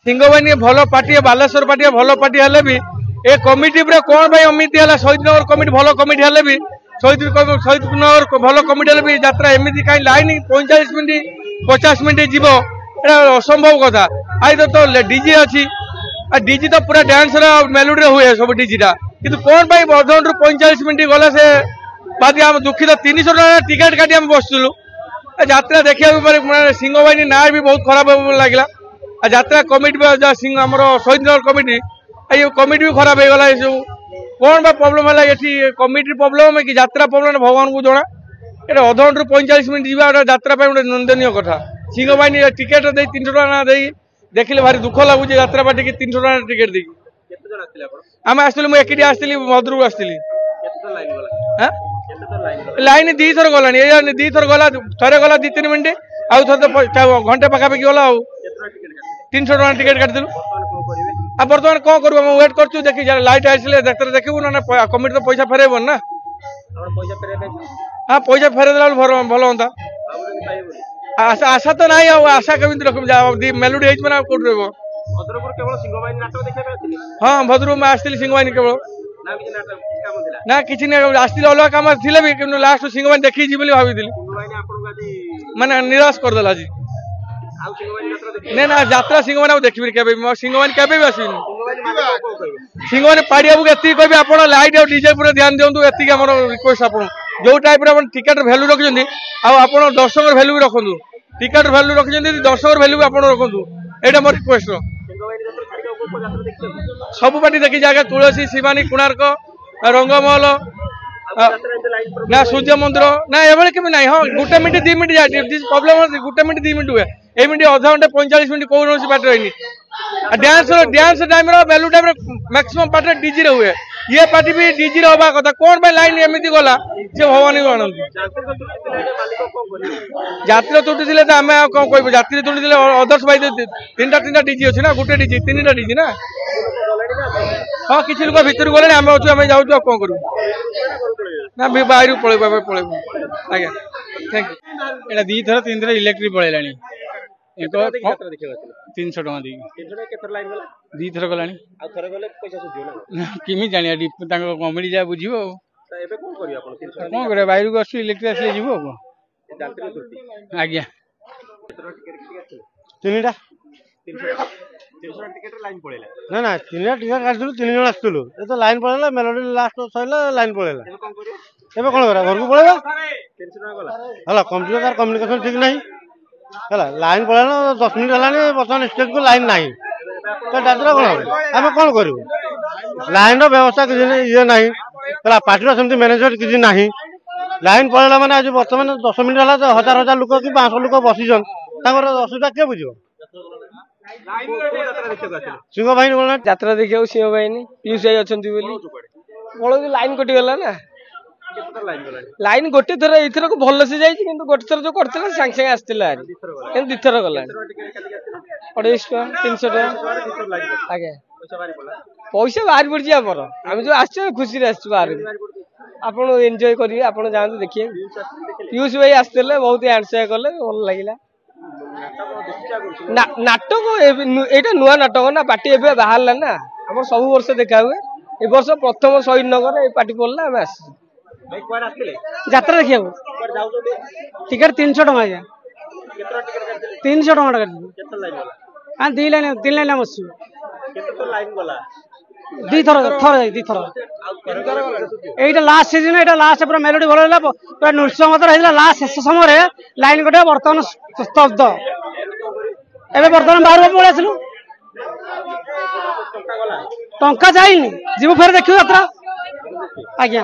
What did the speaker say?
सिंहवाहिनी भल party Baleshwar party भल party हेले भी ए कमिटी कौन भाई अमित है शहीद नगर कमिटी भल कमिटी हेले भी शहीद नगर भल कमिटी हेले भी यात्रा एमती कहीं लाइन 45 मिनिट 50 मिनिट जीव असंभव कथा आई तो डीजे अच्छी डीजी तो पूरा डांस मेलोडी हुए सब डीजीटा कि कौन भाई अधघंटे 45 मिनिट गला से बाद आम दुखित 300 टका टिकेट काटी आम बसलु यात्रा देखा सिंहवाहिनी ना भी बहुत खराब लगे यात्रा कमिटी सिंह आम शहीद नगर कमिटी ये कमिटी भी खराब हो गला सब कौन बा प्रोब्लेम है ये कमिटी प्रोब्लेम है कि यात्रा प्रोब्लेम भगवान को जना ये अधघंटे 45 मिनिट जावा यात्रा गोटे नंदनीय कथा सिंहवाहिनी टिकेट दे 300 टका ना दे देखिले भारी दुख लगुच यात्रा पार्टी की 300 टका टिकेट देखिए आम आसली मुझे आसली भद्रक आसली लाइन 2 थर गला 2 थर गला थे गला 2-3 मिनिट आउ थे घंटे पखापाखि गला 300 टका टिकेट काटिदेलु आ बर्तमान कौन करूँ वेट कर देखी लाइट आसले देखू ना कमिटी तो पैसा फेरब ना हाँ पैसा फेरदेला भल हाँ आशा तो ना आशा कमी रख मेलोडी होना कौट हाँ भद्रक में आसती सिंहवाहिनी केवल ना कि आसती अलग कम थे भी लास्ट सिंहवाहिनी देखी जी भाई माने निराश करदेला जी ना ना यात्रा सिंहवाहिनी देखी के सिंहवाहिनी के सिंहवाहिनी पाड़िया को कह आप लाइट और डीजे पूरा ध्यान दिंतु एति आम रिक्वेस्ट आप जो टाइप टिकेट भैल्यू रखिंट आप दर्शक भैल्यू भी रखु टिकेट भैल्यू रखिंट दर्शक भैल्यू भी आप रखु यहाँ मोर रिक्वेस्ट सब पार्टी देखी जाएगा तुलसी शिवानी कोणार्क रंगमहल ना सूर्य मंदिर ना एवं केमी ना हाँ गोटे मिनट 2 मिनट जाए प्रोब्लेम गोटे मिनट 2 मिनट हुए एमती अधघंटे 45 मिनट कौन पार्टी रही डांस टाइम मेलू टाइम मैक्सिमम पार्टी डीजी हुए ये पार्टी भी डीजी हवा कथा कौन भाई लाइन एमती गला सी भगवान को आनंद जात्री तुटी आम कौन कह जात्री तुटी अदर्स भाई 3टा डीजी अच्छे ना गोटे डीजी 3टा डीजी ना हाँ किसी लोग भितर गले आम अच्छे आम जाऊँ कौन करूँ ना बाहर पलैबू आज्ञा थैंक यू 2 थर 3 थर इलेक्ट्रिक पलैला 300 टका दी 2 थर गला किमी जानी कमिटी जहाँ बुझे कौन कर बाहर को आस इलेक्ट्रिक आसले जीव आज्ञा 3टा ना ना 3टा टिकेट काटू 3 जन आसलु तो लाइन पड़ेगा मेलोडी लास्ट सर लाइन पड़ेगा एवं कौन करा घर को पड़ेगा है कमिटी तार कम्युनिकेशन ठीक नहीं है लाइन पड़ेगा 10 मिनट है बर्तमान स्टेज को लाइन ना तो यात्रा कौन हम आम कौन करूँ लाइन व्यवस्था किसी ये ना है पार्टी सेमती मैनेजमेंट किसी ना लाइन पड़ेगा मैंने आज बर्तमान 10 मिनट है तो 1000 लोक कि 500 लोक बसीचन असुविधा किए बुझ सिंहवाहिनी यात्रा देखा सिंहवाहिनी पीयूष भाई अच्छा लाइन कटिगला ना लाइन गोटे थर एथर को भल से जाइए गोटे थर जो करते सागे सागे आसला 2 थर गला 250 टका 300 टका आगे पैसा बाहर पड़ी आमर आम जो आस खुशी बाहर आप एंजॉय करेंगे आप जाते देखिए पीयूष भाई आसते बहुत एंजॉय कले भल लगे नाटक यहाँ नुआ नाटक ना पार्टी एवं बाहर ना आम सब वर्ष देखा हुए ए वर्ष प्रथम शहीद नगर ये पार्टी पड़ला आम आस यात्रा देखिए टिकेट 300 टका 300 टका हाँ 3 लाइन बस 2 थर यहीटा लास्ट सीजन यहाँ लास्ट पूरा मेलोडी भल पूरा नृसिंहतर होता लास्ट शेष समय लाइन कटे बर्तमान स्तब्ध एवं बर्तमान बाहर पलि आसलु टंका जाइनी जीव फेर देखिए यात्रा आज्ञा।